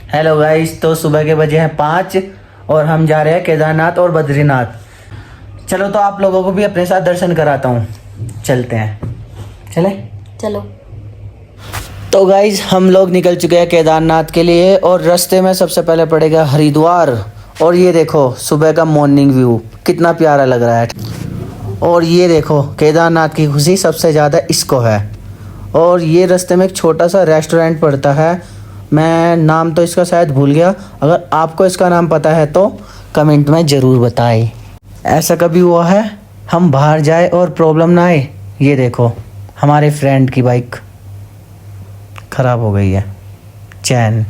Hello guys, तो सुबह के बजे हैं 5 और हम जा रहे हैं केदारनाथ और बद्रीनाथ। चलो तो आप लोगों को भी अपने साथ दर्शन कराता हूँ। चलते हैं, चले चलो। तो गाइस हम लोग निकल चुके हैं केदारनाथ के लिए और रास्ते में सबसे पहले पड़ेगा हरिद्वार। और ये देखो सुबह का मॉर्निंग व्यू कितना प्यारा लग रहा है। और ये देखो केदारनाथ की खुशी सबसे ज़्यादा इसको है। और ये रास्ते में एक छोटा सा रेस्टोरेंट पड़ता है, मैं नाम तो इसका शायद भूल गया। अगर आपको इसका नाम पता है तो कमेंट में ज़रूर बताएं। ऐसा कभी हुआ है हम बाहर जाए और प्रॉब्लम ना आए। ये देखो हमारे फ्रेंड की बाइक ख़राब हो गई है, चैन।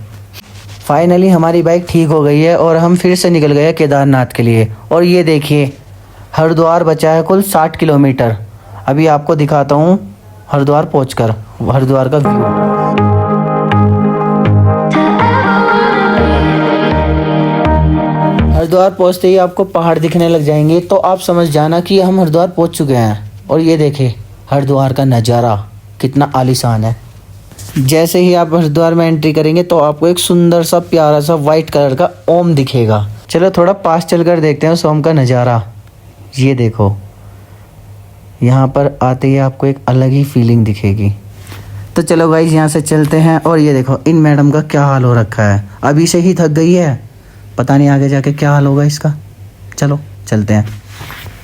फाइनली हमारी बाइक ठीक हो गई है और हम फिर से निकल गए केदारनाथ के लिए। और ये देखिए हरिद्वार बचा है कुल 60 किलोमीटर। अभी आपको दिखाता हूँ हरिद्वार पहुँचकर हरिद्वार का व्यू। हरिद्वार पहुँचते ही आपको पहाड़ दिखने लग जाएंगे तो आप समझ जाना कि हम हरिद्वार पहुँच चुके हैं। और ये देखें हरिद्वार का नज़ारा कितना आलीशान है। जैसे ही आप हरिद्वार में एंट्री करेंगे तो आपको एक सुंदर सा प्यारा सा वाइट कलर का ओम दिखेगा। चलो थोड़ा पास चलकर देखते हैं उस ओम का नज़ारा। ये देखो यहाँ पर आते ही आपको एक अलग ही फीलिंग दिखेगी। तो चलो गाइस यहाँ से चलते हैं। और ये देखो इन मैडम का क्या हाल हो रखा है, अभी से ही थक गई है, पता नहीं आगे जाके क्या हाल होगा इसका। चलो चलते हैं।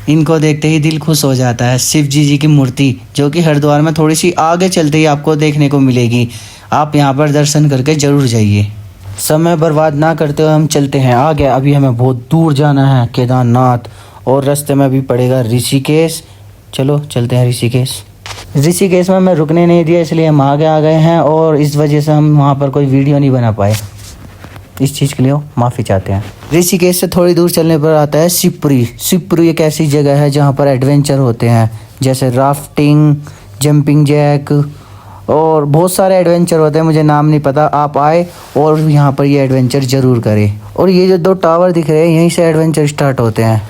इनको देखते ही दिल खुश हो जाता है। शिव जी की मूर्ति जो कि हरिद्वार में थोड़ी सी आगे चलते ही आपको देखने को मिलेगी। आप यहाँ पर दर्शन करके ज़रूर जाइए। समय बर्बाद ना करते हुए हम चलते हैं आगे। अभी हमें बहुत दूर जाना है केदारनाथ और रास्ते में भी पड़ेगा ऋषिकेश। चलो चलते हैं ऋषिकेश। ऋषिकेश में मैं रुकने नहीं दिया इसलिए हम आगे आ गए हैं और इस वजह से हम वहाँ पर कोई वीडियो नहीं बना पाए। इस चीज़ के लिए माफ़ी चाहते हैं। ऋषिकेश से थोड़ी दूर चलने पर आता है शिवपुरी। शिवपुरी एक ऐसी जगह है जहाँ पर एडवेंचर होते हैं, जैसे राफ्टिंग, जंपिंग जैक और बहुत सारे एडवेंचर होते हैं, मुझे नाम नहीं पता। आप आए और यहाँ पर ये एडवेंचर ज़रूर करें। और ये जो 2 टावर दिख रहे हैं यहीं से एडवेंचर स्टार्ट होते हैं।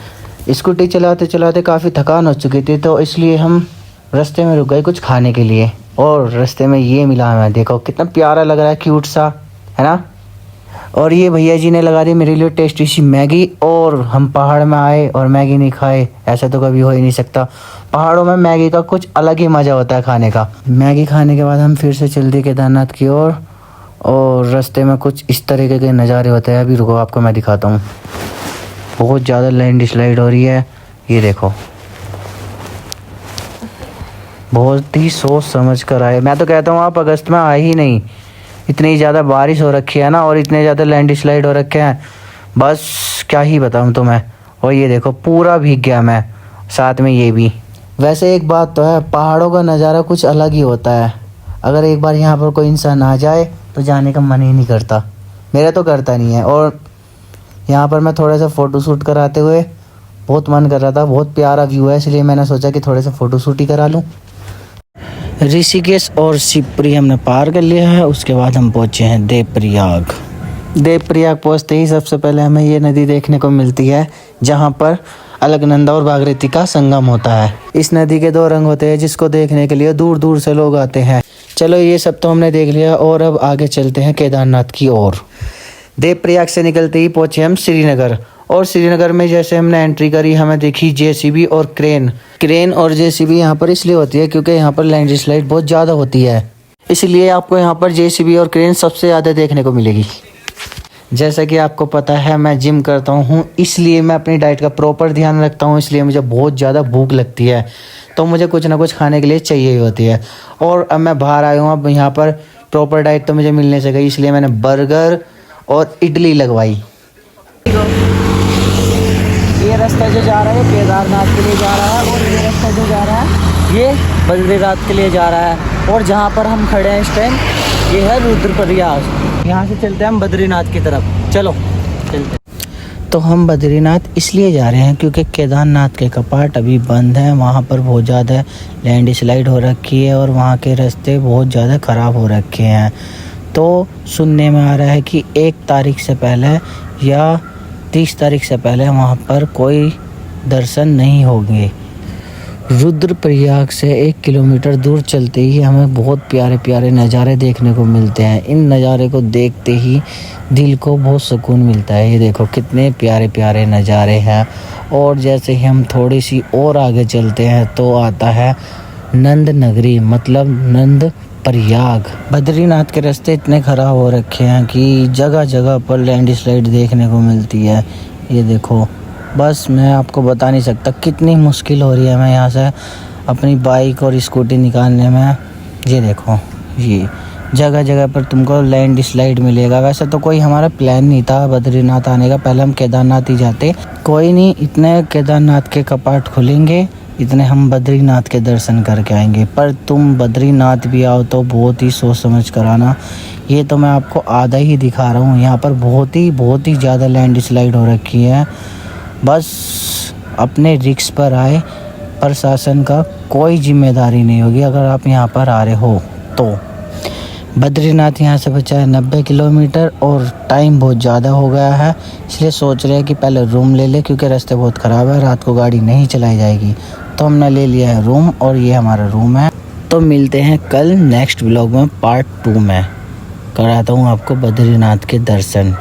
स्कूटी चलाते चलाते काफ़ी थकान हो चुकी थी तो इसलिए हम रास्ते में रुक गए कुछ खाने के लिए। और रास्ते में ये मिला हमें, देखो कितना प्यारा लग रहा है, क्यूट सा है ना। और ये भैया जी ने लगा दी मेरे लिए टेस्टी सी मैगी। और हम पहाड़ में आए और मैगी नहीं खाए, ऐसा तो कभी हो ही नहीं सकता। पहाड़ों में मैगी का कुछ अलग ही मज़ा होता है खाने का। मैगी खाने के बाद हम फिर से चल दिए केदारनाथ की ओर। और रास्ते में कुछ इस तरीके के नज़ारे होते हैं। अभी रुको आपको मैं दिखाता हूँ। बहुत ज़्यादा लैंड स्लाइड हो रही है, ये देखो। बहुत ही सोच समझ कर आए। मैं तो कहता हूँ आप अगस्त में आए ही नहीं, इतनी ज़्यादा बारिश हो रखी है ना और इतने ज़्यादा लैंड स्लाइड हो रखे हैं, बस क्या ही बताऊँ तुम्हें। और ये देखो पूरा भीग गया मैं, साथ में ये भी। वैसे एक बात तो है, पहाड़ों का नज़ारा कुछ अलग ही होता है। अगर एक बार यहाँ पर कोई इंसान आ जाए तो जाने का मन ही नहीं करता, मेरा तो करता नहीं है। और यहाँ पर मैं थोड़ा सा फ़ोटो शूट कराते हुए बहुत मन कर रहा था, बहुत प्यारा व्यू है इसलिए मैंने सोचा कि थोड़े से फ़ोटो शूट ही करा लूँ। ऋषिकेश और शिवपुरी हमने पार कर लिया है। उसके बाद हम पहुँचे हैं देवप्रयाग। देवप्रयाग पहुँचते ही सबसे पहले हमें ये नदी देखने को मिलती है जहाँ पर अलकनंदा और भागीरथी का संगम होता है। इस नदी के 2 रंग होते हैं जिसको देखने के लिए दूर दूर से लोग आते हैं। चलो ये सब तो हमने देख लिया और अब आगे चलते हैं केदारनाथ की ओर। देवप्रयाग से निकलते ही पहुँचे हम श्रीनगर। और श्रीनगर में जैसे हमने एंट्री करी हमें देखी जेसीबी और क्रेन और जेसीबी यहाँ पर इसलिए होती है क्योंकि यहाँ पर लैंड स्लाइड बहुत ज़्यादा होती है, इसलिए आपको यहाँ पर जेसीबी और क्रेन सबसे ज़्यादा देखने को मिलेगी। जैसा कि आपको पता है मैं जिम करता हूँ इसलिए मैं अपनी डाइट का प्रॉपर ध्यान रखता हूँ, इसलिए मुझे बहुत ज़्यादा भूख लगती है तो मुझे कुछ ना कुछ खाने के लिए चाहिए ही होती है। और अब मैं बाहर आया हूँ, अब यहाँ पर प्रॉपर डाइट तो मुझे मिलने से गई, इसलिए मैंने बर्गर और इडली लगवाई। ये रास्ता जो जा रहा है केदारनाथ के लिए जा रहा है और ये रास्ता जो जा रहा है ये बद्रीनाथ के लिए जा रहा है। और जहाँ पर हम खड़े हैं इस टाइम ये है रुद्रप्रयाग। यहाँ से चलते हैं हम बद्रीनाथ की तरफ। चलो चलते हैं। तो हम बद्रीनाथ इसलिए जा रहे हैं क्योंकि केदारनाथ के कपाट अभी बंद हैं। वहाँ पर बहुत ज़्यादा लैंड स्लाइड हो रखी है और वहाँ के रास्ते बहुत ज़्यादा ख़राब हो रखे हैं। तो सुनने में आ रहा है कि 1 तारीख से पहले या 30 तारीख से पहले वहाँ पर कोई दर्शन नहीं होंगे। रुद्रप्रयाग से 1 किलोमीटर दूर चलते ही हमें बहुत प्यारे प्यारे नज़ारे देखने को मिलते हैं। इन नज़ारे को देखते ही दिल को बहुत सुकून मिलता है। ये देखो कितने प्यारे प्यारे नज़ारे हैं। और जैसे ही हम थोड़ी सी और आगे चलते हैं तो आता है नंद नगरी, मतलब नंद प्रयाग। बद्रीनाथ के रास्ते इतने ख़राब हो रखे हैं कि जगह जगह पर लैंडस्लाइड देखने को मिलती है। ये देखो, बस मैं आपको बता नहीं सकता कितनी मुश्किल हो रही है हमें यहाँ से अपनी बाइक और स्कूटी निकालने में। ये देखो, ये जगह जगह पर तुमको लैंडस्लाइड मिलेगा। वैसे तो कोई हमारा प्लान नहीं था बद्रीनाथ आने का, पहले हम केदारनाथ ही जाते। कोई नहीं, इतने केदारनाथ के कपाट खुलेंगे, इतने हम बद्रीनाथ के दर्शन करके आएंगे। पर तुम बद्रीनाथ भी आओ तो बहुत ही सोच समझ कर आना। ये तो मैं आपको आधा ही दिखा रहा हूँ, यहाँ पर बहुत ही ज़्यादा लैंडस्लाइड हो रखी है। बस अपने रिस्क पर आए, प्रशासन का कोई जिम्मेदारी नहीं होगी अगर आप यहाँ पर आ रहे हो तो। बद्रीनाथ यहाँ से बचा है 90 किलोमीटर और टाइम बहुत ज़्यादा हो गया है, इसलिए सोच रहे हैं कि पहले रूम ले ले, क्योंकि रास्ते बहुत ख़राब है, रात को गाड़ी नहीं चलाई जाएगी। तो हमने ले लिया है रूम और ये हमारा रूम है। तो मिलते हैं कल नेक्स्ट व्लॉग में, पार्ट 2 में कराता हूँ आपको बद्रीनाथ के दर्शन।